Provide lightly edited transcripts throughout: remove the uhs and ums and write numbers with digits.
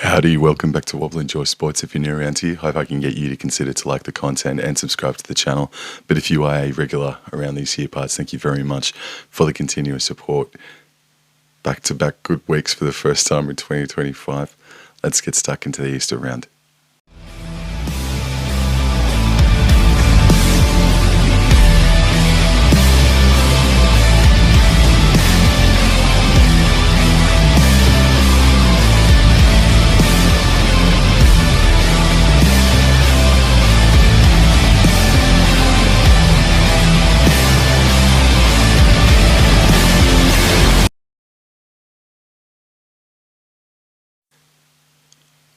Howdy, welcome back to Wobble Enjoy Sports. If you're new around here, hope I can get you to consider to like the content and subscribe to the channel. But if you are a regular around these here parts, thank you very much for the continuous support. Back-to-back good weeks for the first time in 2025. Let's get stuck into the Easter round.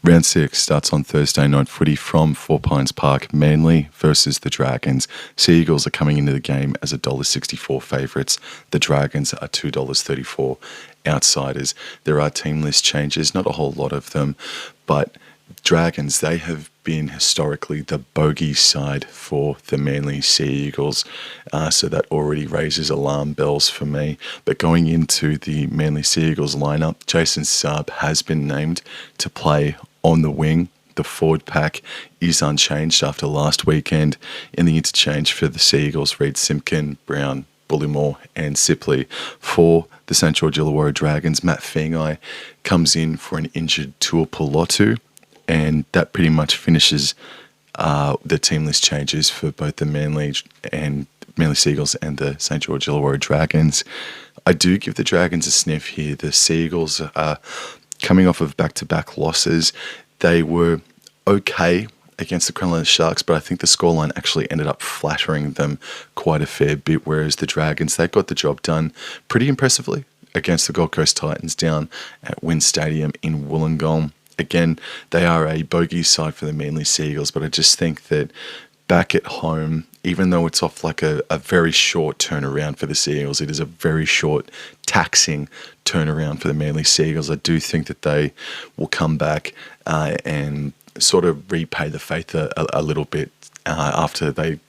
Round 6 starts on Thursday night footy from Four Pines Park, Manly versus the Dragons. Sea Eagles are coming into the game as $1.64 favourites. The Dragons are $2.34 outsiders. There are team list changes, not a whole lot of them, but Dragons, they have been historically the bogey side for the Manly Sea Eagles, so that already raises alarm bells for me. But going into the Manly Sea Eagles lineup, Jason Saab has been named to play on the wing. The forward pack is unchanged after last weekend. In the interchange for the Sea Eagles, read Simpkin, Brown, Bullimore and Sipley. For the St George Illawarra Dragons, Matt Feangai comes in for an injured Tuapolotu, and that pretty much finishes the team list changes for both the Manly Sea Eagles and the St George Illawarra Dragons. I do give the Dragons a sniff here. The Sea Eagles are coming off of back-to-back losses. They were okay against the Cronulla Sharks, but I think the scoreline actually ended up flattering them quite a fair bit, whereas the Dragons, they got the job done pretty impressively against the Gold Coast Titans down at Wynn Stadium in Wollongong. Again, they are a bogey side for the Manly Sea Eagles, but I just think that back at home, even though it's off like a very short turnaround for the Sea Eagles, it is a very short, taxing turnaround for the Manly Sea Eagles. I do think that they will come back and sort of repay the faith a little bit after they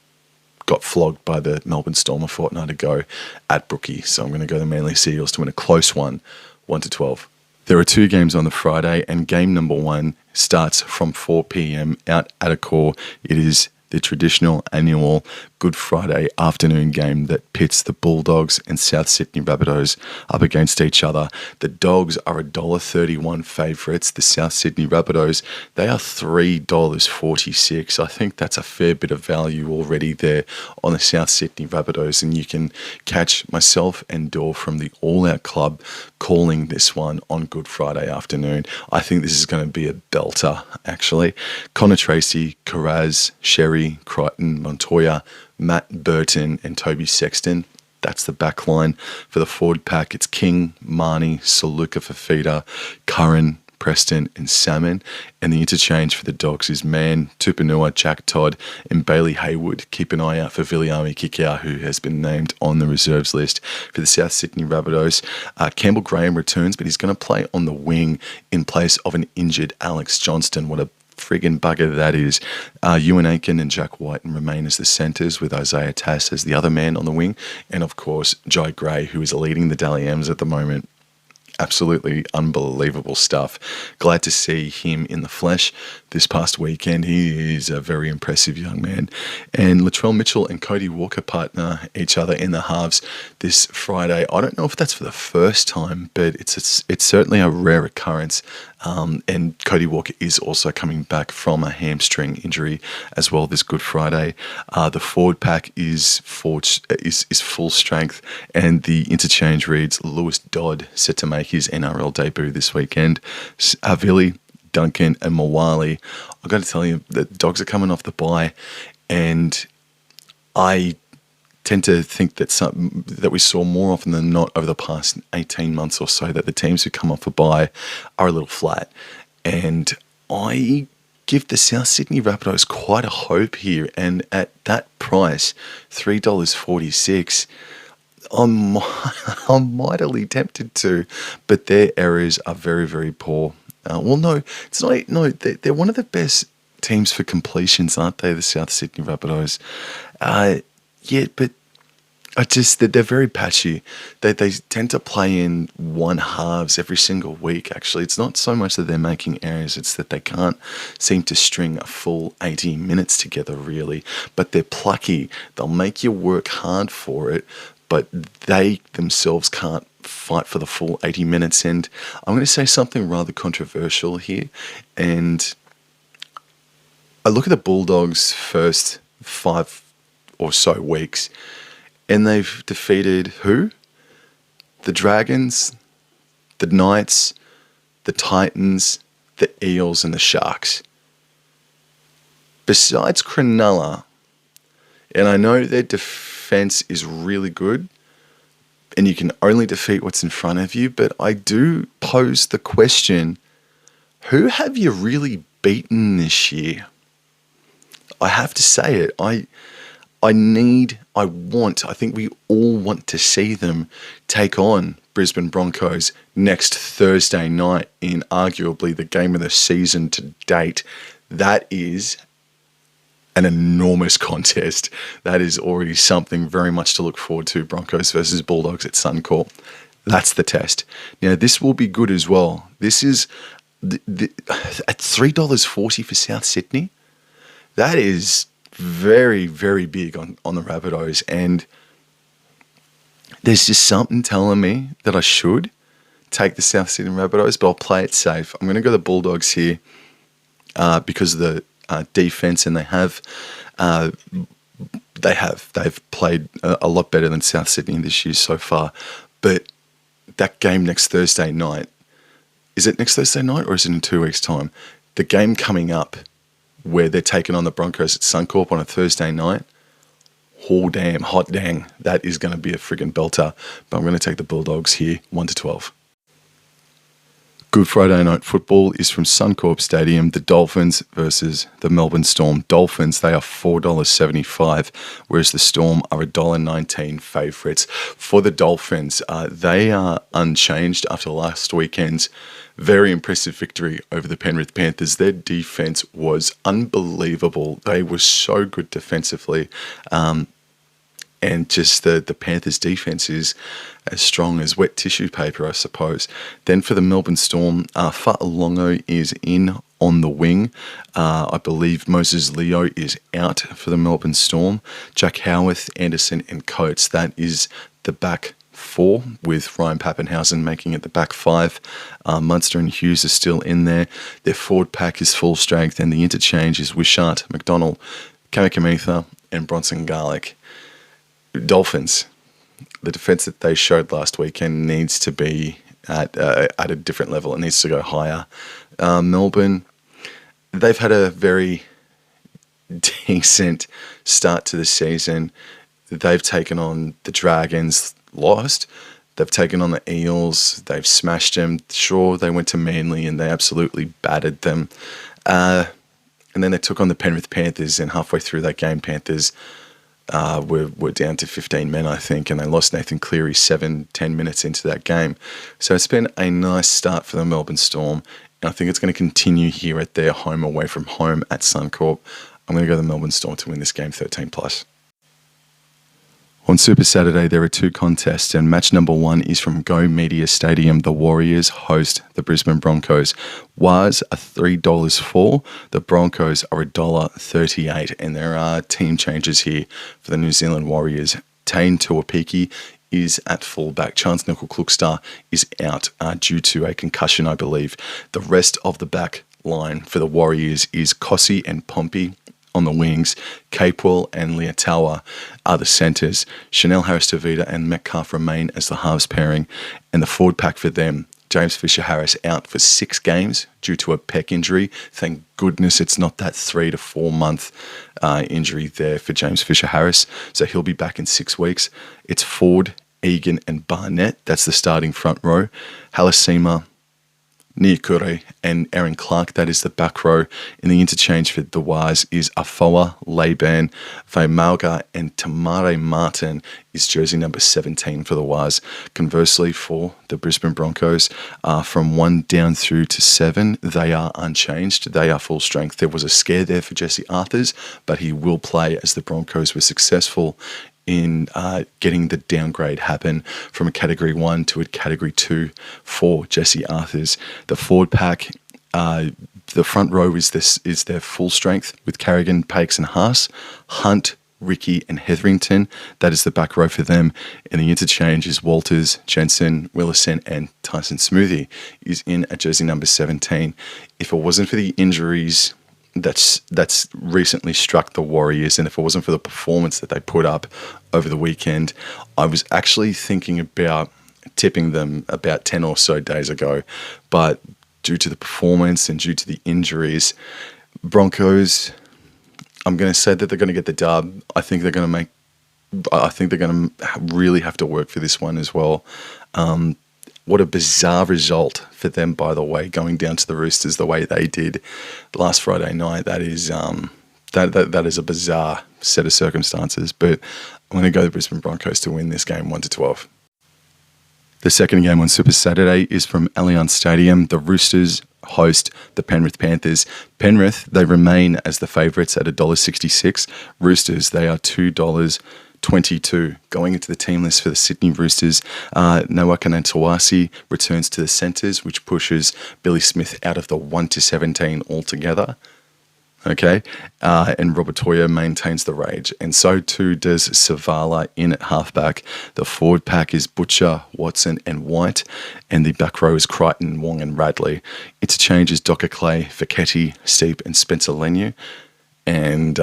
got flogged by the Melbourne Storm a fortnight ago at Brookie. So I'm going to go the Manly Sea Eagles to win a close one, 1-12. There are two games on the Friday, and game number 1 starts from 4 p.m. out at Accor. It is the traditional annual Good Friday afternoon game that pits the Bulldogs and South Sydney Rabbitohs up against each other. The Dogs are $1.31 favourites. The South Sydney Rabbitohs, they are $3.46. I think that's a fair bit of value already there on the South Sydney Rabbitohs, and you can catch myself and Dor from the All Out Club calling this one on Good Friday afternoon. I think this is going to be a belter, actually. Connor Tracy, Carraz, Sherry, Crichton, Montoya, Matt Burton and Toby Sexton. That's the back line. For the forward pack, it's King, Marnie, Saluka Fafita, Curran, Preston and Salmon. And the interchange for the Dogs is Mann, Tupanua, Jack Todd and Bailey Haywood. Keep an eye out for Viliami Kikau, who has been named on the reserves list. For the South Sydney Rabbitohs, Campbell Graham returns, but he's going to play on the wing in place of an injured Alex Johnston. What a friggin' bugger that is. Ewan Aiken and Jack Whiten remain as the centres, with Isaiah Tass as the other man on the wing, and of course Jai Gray, who is leading the Dally M's at the moment. Absolutely unbelievable stuff. Glad to see him in the flesh this past weekend. He is a very impressive young man. And Latrell Mitchell and Cody Walker partner each other in the halves this Friday. I don't know if that's for the first time, but it's certainly a rare occurrence. And Cody Walker is also coming back from a hamstring injury as well this Good Friday. The forward pack is full strength, and the interchange reads Lewis Dodd set to make his NRL debut this weekend. Havili, Duncan and Mawali. I've got to tell you, the Dogs are coming off the bye, and I tend to think that we saw more often than not over the past 18 months or so that the teams who come off a bye are a little flat. And I give the South Sydney Rabbitohs quite a hope here. And at that price, $3.46, I'm mightily tempted to. But their errors are very, very poor. Well, no, it's not. No, they're one of the best teams for completions, aren't they? The South Sydney Rabbitohs. Yeah, but they're very patchy. They tend to play in one halves every single week. Actually, it's not so much that they're making errors; it's that they can't seem to string a full 80 minutes together, really. But they're plucky. They'll make you work hard for it, but they themselves can't fight for the full 80 minutes. And I'm going to say something rather controversial here, and I look at the Bulldogs' first 5 or so weeks, and they've defeated who? The Dragons, the Knights, the Titans, the Eels, and the Sharks. Besides Cronulla, and I know their defence is really good, and you can only defeat what's in front of you, but I do pose the question, who have you really beaten this year? I have to say it. I think we all want to see them take on Brisbane Broncos next Thursday night in arguably the game of the season to date. That is an enormous contest. That is already something very much to look forward to. Broncos versus Bulldogs at Suncorp. That's the test. Now, this will be good as well. This is at $3.40 for South Sydney. That is very, very big on the Rabbitohs, and there's just something telling me that I should take the South Sydney Rabbitohs, but I'll play it safe. I'm going to go the Bulldogs here because of the defense, and they've played a lot better than South Sydney this year so far. But that game next Thursday night, is it next Thursday night or is it in 2 weeks' time? The game coming up, where they're taking on the Broncos at Suncorp on a Thursday night. Oh, damn, hot dang. That is going to be a friggin' belter. But I'm going to take the Bulldogs here, 1-12. Good Friday night football is from Suncorp Stadium. The Dolphins versus the Melbourne Storm. Dolphins, they are $4.75, whereas the Storm are $1.19 favourites. For the Dolphins, they are unchanged after last weekend's very impressive victory over the Penrith Panthers. Their defense was unbelievable. They were so good defensively. And just the Panthers' defense is as strong as wet tissue paper, I suppose. Then for the Melbourne Storm, Fa'alongo is in on the wing. I believe Moses Leo is out for the Melbourne Storm. Jack Howarth, Anderson and Coates, that is the back 4, with Ryan Pappenhausen making it the back 5. Munster and Hughes are still in there. Their forward pack is full strength, and the interchange is Wishart, McDonald, Kamikamitha and Bronson Garlic. Dolphins, the defence that they showed last weekend needs to be at a different level. It needs to go higher. Melbourne, they've had a very decent start to the season. They've taken on the Dragons, lost. They've taken on the Eels. They've smashed them. Sure, they went to Manly and they absolutely battered them. And then they took on the Penrith Panthers, and halfway through that game, Panthers were down to 15 men, I think, and they lost Nathan Cleary 7-10 minutes into that game. So it's been a nice start for the Melbourne Storm, and I think it's going to continue here at their home away from home at Suncorp. I'm going to go the Melbourne Storm to win this game 13+. On Super Saturday, there are 2 contests, and match number 1 is from Go Media Stadium. The Warriors host the Brisbane Broncos. Wars are $3.04. The Broncos are $1.38, and there are team changes here for the New Zealand Warriors. Tane Tuapiki is at fullback. Chance Nickel-Klukstar is out due to a concussion, I believe. The rest of the back line for the Warriors is Kossi and Pompey on the wings. Capewell and Leotawa are the centres. Chanel Harris-Tavita and Metcalf remain as the halves pairing. And the forward pack for them, James Fisher-Harris out for 6 games due to a pec injury. Thank goodness it's not that 3 to 4 month injury there for James Fisher-Harris. So he'll be back in 6 weeks. It's Ford, Egan and Barnett. That's the starting front row. Halasima, Niakure and Aaron Clark, that is the back row. In the interchange for the Wires is Afoa, Laban, Vaimalga and Tamare Martin is jersey number 17 for the Wires. Conversely, for the Brisbane Broncos, from 1 down through to 7, they are unchanged. They are full strength. There was a scare there for Jesse Arthurs, but he will play as the Broncos were successful in getting the downgrade happen from a Category 1 to a Category 2 for Jesse Arthurs. The forward pack, the front row is their full strength with Carrigan, Pakes and Haas, Hunt, Ricky and Hetherington. That is the back row for them. And the interchange is Walters, Jensen, Willison and Tyson Smoothie is in at jersey number 17. If it wasn't for the injuries that's recently struck the Warriors, and if it wasn't for the performance that they put up over the weekend, I was actually thinking about tipping them about 10 or so days ago. But due to the performance and due to the injuries, Broncos, I'm going to say that they're going to get the dub. I think they're going to really have to work for this one as well. What a bizarre result for them, by the way, going down to the Roosters the way they did last Friday night. That is that is a bizarre set of circumstances. But I'm going to go the Brisbane Broncos to win this game 1-12. The second game on Super Saturday is from Allianz Stadium. The Roosters host the Penrith Panthers. Penrith, they remain as the favourites at $1.66. Roosters, they are $2.22. Going into the team list for the Sydney Roosters, Noah Kanatawasi returns to the centres, which pushes Billy Smith out of the 1-17 altogether. Okay, and Robertoya maintains the rage, and so too does Savala in at halfback. The forward pack is Butcher, Watson, and White, and the back row is Crichton, Wong, and Radley. Interchange is Docker Clay, Fiketti, Steep, and Spencer Leniu. And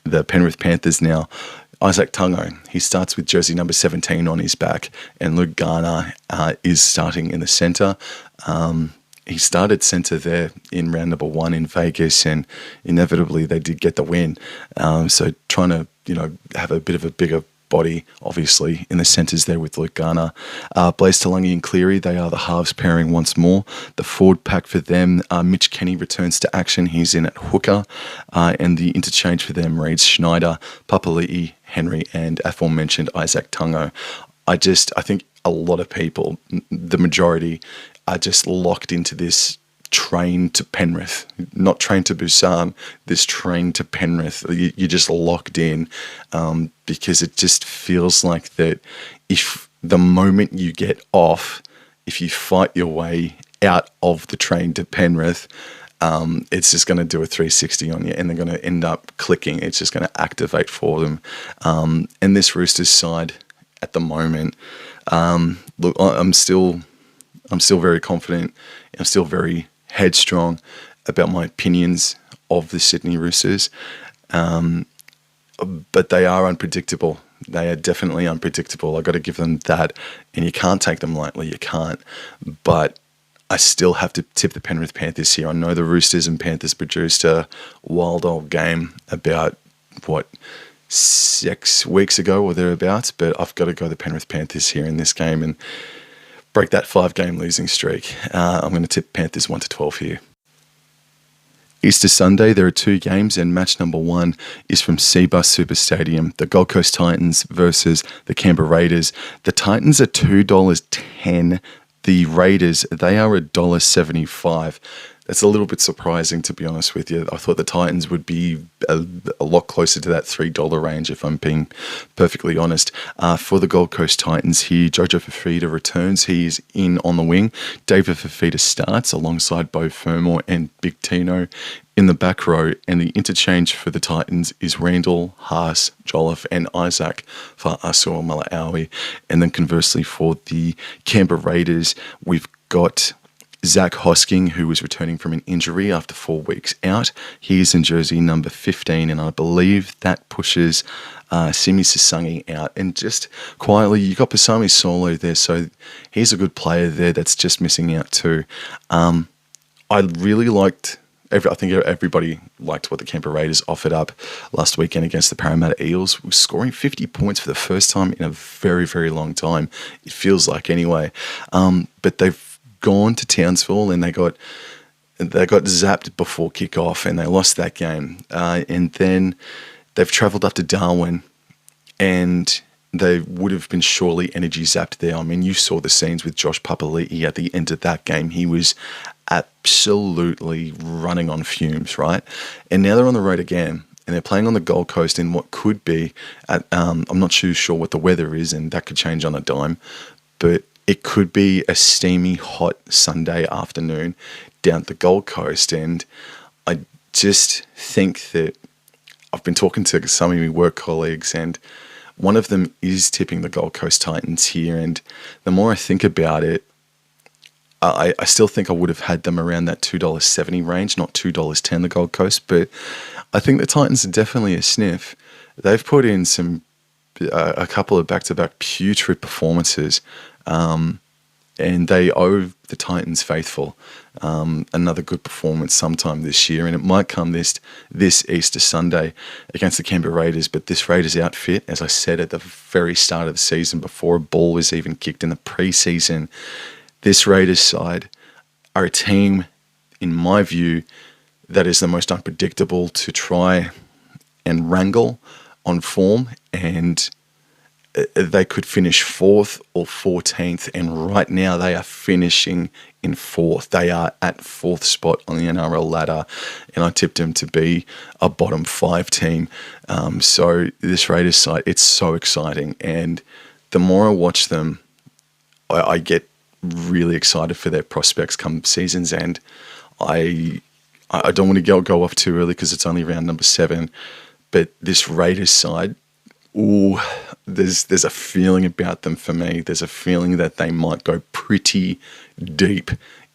the Penrith Panthers now, Isaac Tungo, he starts with jersey number 17 on his back, and Luke Garner is starting in the centre. He started centre there in round number 1 in Vegas, and inevitably they did get the win. So trying to, have a bit of a bigger body, obviously, in the centres there with Luke Garner. Blaze Talangi and Cleary, they are the halves pairing once more. The forward pack for them, Mitch Kenny returns to action. He's in at hooker. And the interchange for them reads Schneider, Papali'i, Henry, and aforementioned Isaac Tungo. I think a lot of people, the majority, are just locked into this train to Penrith, not train to Busan, this train to Penrith. You're just locked in because it just feels like that if the moment you get off, if you fight your way out of the train to Penrith, it's just going to do a 360 on you and they're going to end up clicking. It's just going to activate for them. And this Roosters side at the moment, look, I'm still very confident. I'm still very headstrong about my opinions of the Sydney Roosters. But they are unpredictable. They are definitely unpredictable. I've got to give them that. And you can't take them lightly. You can't. But I still have to tip the Penrith Panthers here. I know the Roosters and Panthers produced a wild old game about, 6 weeks ago or thereabouts. But I've got to go the Penrith Panthers here in this game and break that 5-game losing streak. I'm going to tip Panthers 1-12 here. Easter Sunday, there are 2 games, and match number 1 is from Cbus Super Stadium. The Gold Coast Titans versus the Canberra Raiders. The Titans are $2.10. The Raiders, they are $1.75. That's a little bit surprising, to be honest with you. I thought the Titans would be a lot closer to that $3 range, if I'm being perfectly honest. For the Gold Coast Titans here, Jojo Fafita returns. He is in on the wing. David Fafita starts alongside Beau Fermor and Big Tino in the back row. And the interchange for the Titans is Randall, Haas, Jolliffe, and Isaac for Asur Mala'awi. And then conversely for the Canberra Raiders, we've got Zach Hosking, who was returning from an injury after 4 weeks out. He is in jersey number 15, and I believe that pushes Simi Sasangi out. And just quietly, you got Pasami Solo there, so he's a good player there that's just missing out too. I really liked, I think everybody liked what the Canberra Raiders offered up last weekend against the Parramatta Eels, scoring 50 points for the first time in a very, very long time. It feels like anyway. But they've gone to Townsville and they got zapped before kickoff and they lost that game. And then they've travelled up to Darwin and they would have been surely energy zapped there. I mean, you saw the scenes with Josh Papali'i at the end of that game. He was absolutely running on fumes, right? And now they're on the road again and they're playing on the Gold Coast in what could be, I'm not too sure what the weather is, and that could change on a dime, but it could be a steamy, hot Sunday afternoon down at the Gold Coast. And I just think that I've been talking to some of my work colleagues, and one of them is tipping the Gold Coast Titans here. And the more I think about it, I still think I would have had them around that $2.70 range, not $2.10 the Gold Coast. But I think the Titans are definitely a sniff. They've put in a couple of back-to-back putrid performances, and they owe the Titans faithful another good performance sometime this year, and it might come this Easter Sunday against the Canberra Raiders. But this Raiders outfit, as I said at the very start of the season, before a ball was even kicked in the preseason, this Raiders side are a team, in my view, that is the most unpredictable to try and wrangle on form, and they could finish 4th or 14th, and right now they are finishing in 4th. They are at 4th spot on the NRL ladder, and I tipped them to be a bottom 5 team. So this Raiders side, it's so exciting, and the more I watch them, I get really excited for their prospects come season's end. I don't want to go off too early because it's only round number 7, but this Raiders side, there's a feeling about them for me. There's a feeling that they might go pretty deep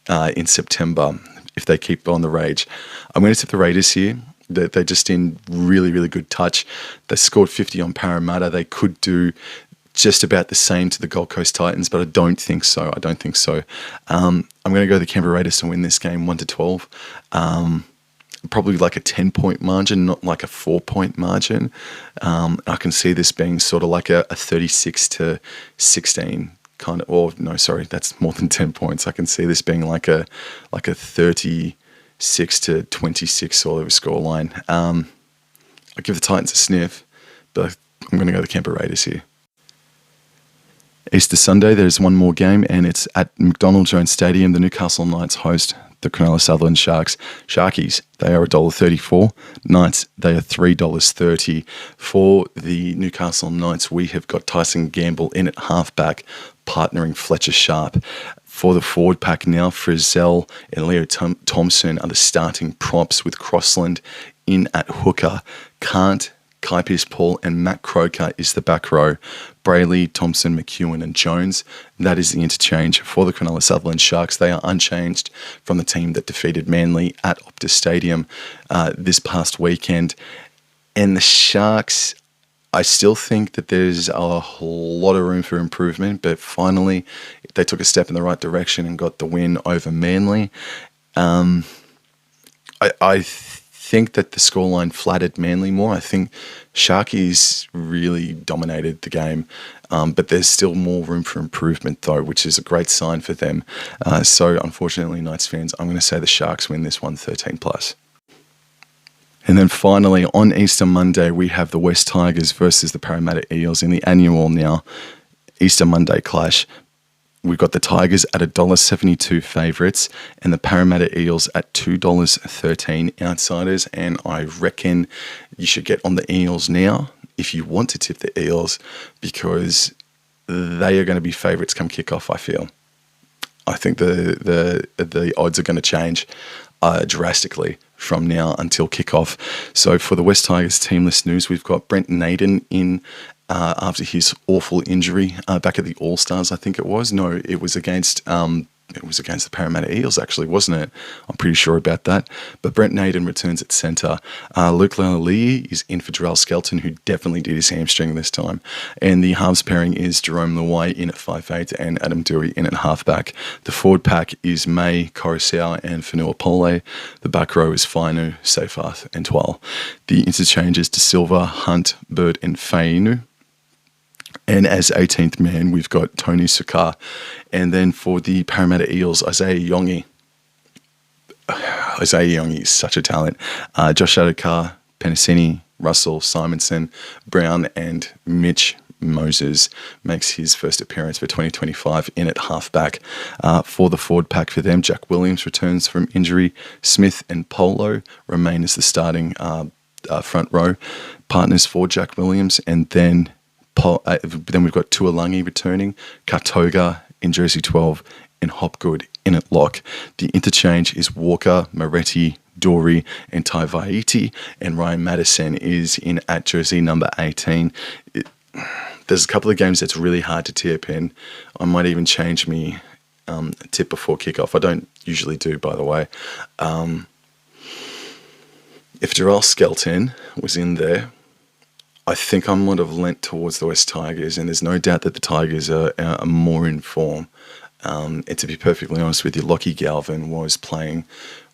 in September if they keep on the rage. I'm going to tip the Raiders here. They're just in really, really good touch. They scored 50 on Parramatta. They could do just about the same to the Gold Coast Titans, but I don't think so. I'm going to go the Canberra Raiders to win this game 1-12. Probably like a 10-point margin, not like a 4-point margin. I can see this being sort of like a 36-16 kind of, or no, sorry, that's more than 10 points. I can see this being like a 36-26 sort of scoreline. I give the Titans a sniff, but I'm going to go the Canberra Raiders here. Easter Sunday, there's one more game, and it's at McDonald Jones Stadium. The Newcastle Knights host the Cronulla Sutherland Sharks. Sharkies, they are $1.34. Knights, they are $3.30. For the Newcastle Knights, we have got Tyson Gamble in at halfback, partnering Fletcher Sharp. For the forward pack now, Frizzell and Leo Thompson are the starting props, with Crossland in at hooker. Kai Pearce-Paul and Matt Croker is the back row. Brayley, Thompson, McEwen and Jones, that is the interchange. For the Cronulla Sutherland Sharks, they are unchanged from the team that defeated Manly at Optus Stadium this past weekend. And the Sharks, I still think that there's a lot of room for improvement, but finally they took a step in the right direction and got the win over Manly. I think that the scoreline flattered Manly more. I think Sharkies really dominated the game, but there's still more room for improvement though, which is a great sign for them. So unfortunately, Knights fans, I'm going to say the Sharks win this one 13+. And then finally, on Easter Monday, we have the West Tigers versus the Parramatta Eels in the annual now Easter Monday clash. We've got the Tigers at $1.72 favourites and the Parramatta Eels at $2.13 outsiders. And I reckon you should get on the Eels now if you want to tip the Eels, because they are going to be favourites come kickoff, I feel. I think the odds are going to change drastically from now until kickoff. So for the West Tigers team list news, we've got Brent Naden in after his awful injury back at the All-Stars, I think it was. No, it was against the Parramatta Eels, actually, wasn't it? I'm pretty sure about that. But Brent Naden returns at centre. Luke Lalali'i is in for Jarrell Skelton, who definitely did his hamstring this time. And the halves pairing is Jerome Luai in at 5'8" and Adam Dewey in at halfback. The forward pack is May, Coruscant and Fanua Pole. The back row is Fainu, Seyfarth and Twal. The interchanges to Silva, Hunt, Bird and Fainu. And as 18th man, we've got Tony Sukar. And then for the Parramatta Eels, Isaiah Yongi. Isaiah Yongi is such a talent. Josh Adokar, Penasini, Russell, Simonson, Brown and Mitch Moses makes his first appearance for 2025 in at halfback. For the forward pack for them, Jack Williams returns from injury. Smith and Polo remain as the starting front row partners for Jack Williams, and then we've got Tuolangi returning, Kartoga in jersey 12, and Hopgood in at lock. The interchange is Walker, Moretti, Dory, and Tai Vaiti, and Ryan Madison is in at jersey number 18. There's a couple of games that's really hard to tip, and I might even change me tip before kickoff. I don't usually do, by the way. If Jarrell Skelton was in there, I think I might have lent towards the West Tigers, and there's no doubt that the Tigers are more in form. And to be perfectly honest with you, Lockie Galvin was playing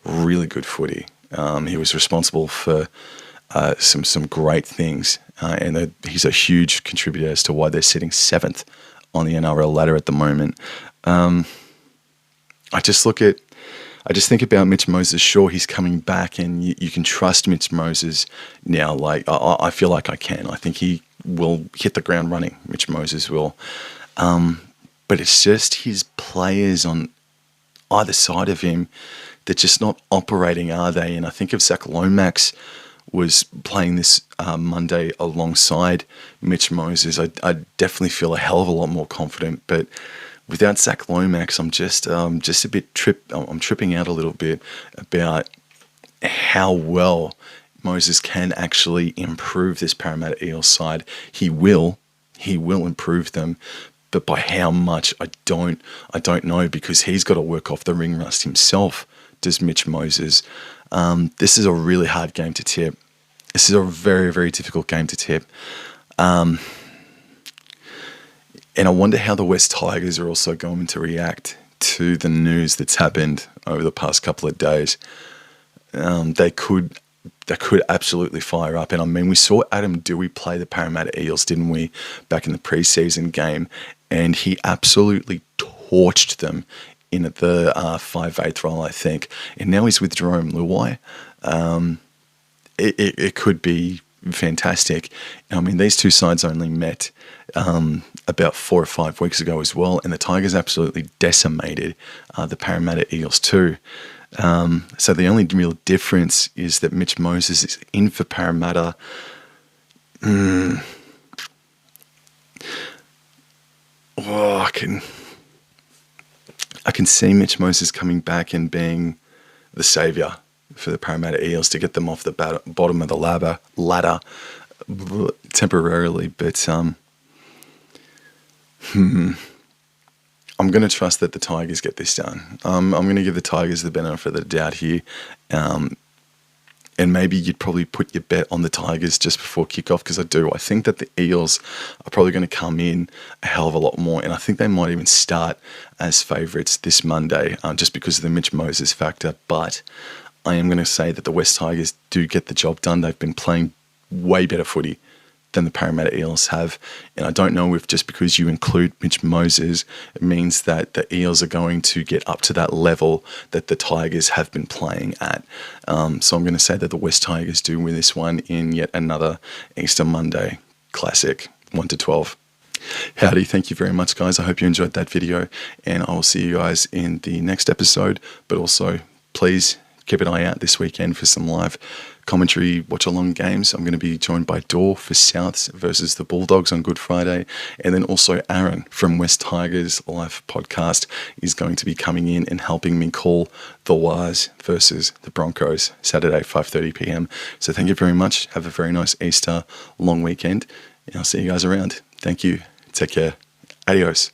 really good footy. He was responsible for some great things, and he's a huge contributor as to why they're sitting 7th on the NRL ladder at the moment. I just think about Mitch Moses. Sure, he's coming back, and you can trust Mitch Moses now. Like I feel like I can. I think he will hit the ground running. Mitch Moses will. But it's just his players on either side of him, they're just not operating, are they? And I think if Zach Lomax was playing this Monday alongside Mitch Moses, I definitely feel a hell of a lot more confident. But without Zach Lomax, I'm just a bit I'm tripping out a little bit about how well Moses can actually improve this Parramatta Eels side. He will improve them, but by how much, I don't know, because he's got to work off the ring rust himself, does Mitch Moses. This is a really hard game to tip. This is a very, very difficult game to tip. And I wonder how the West Tigers are also going to react to the news that's happened over the past couple of days. They could absolutely fire up. And I mean, we saw Adam Dewey play the Parramatta Eels, didn't we, back in the preseason game? And he absolutely torched them in the 5/8 role, I think. And now he's with Jerome Luai. It could be fantastic. I mean, these two sides only met about 4 or 5 weeks ago as well, and the Tigers absolutely decimated the Parramatta Eels too. So the only real difference is that Mitch Moses is in for Parramatta. I can see Mitch Moses coming back and being the saviour for the Parramatta Eels to get them off the bottom of the ladder temporarily. But I'm going to trust that the Tigers get this done. I'm going to give the Tigers the benefit of the doubt here. And maybe you'd probably put your bet on the Tigers just before kickoff, because I think that the Eels are probably going to come in a hell of a lot more, and I think they might even start as favourites this Monday just because of the Mitch Moses factor. But I am going to say that the West Tigers do get the job done. They've been playing way better footy than the Parramatta Eels have. And I don't know if just because you include Mitch Moses, it means that the Eels are going to get up to that level that the Tigers have been playing at. So I'm going to say that the West Tigers do win this one in yet another Easter Monday classic, 1-12. Howdy, thank you very much, guys. I hope you enjoyed that video, and I will see you guys in the next episode. But also, please keep an eye out this weekend for some live commentary watch-along games. I'm going to be joined by Dor for Souths versus the Bulldogs on Good Friday, and then also Aaron from West Tigers Live Podcast is going to be coming in and helping me call the Wires versus the Broncos Saturday 5:30 p.m. So thank you very much. Have a very nice Easter long weekend, and I'll see you guys around. Thank you. Take care. Adios.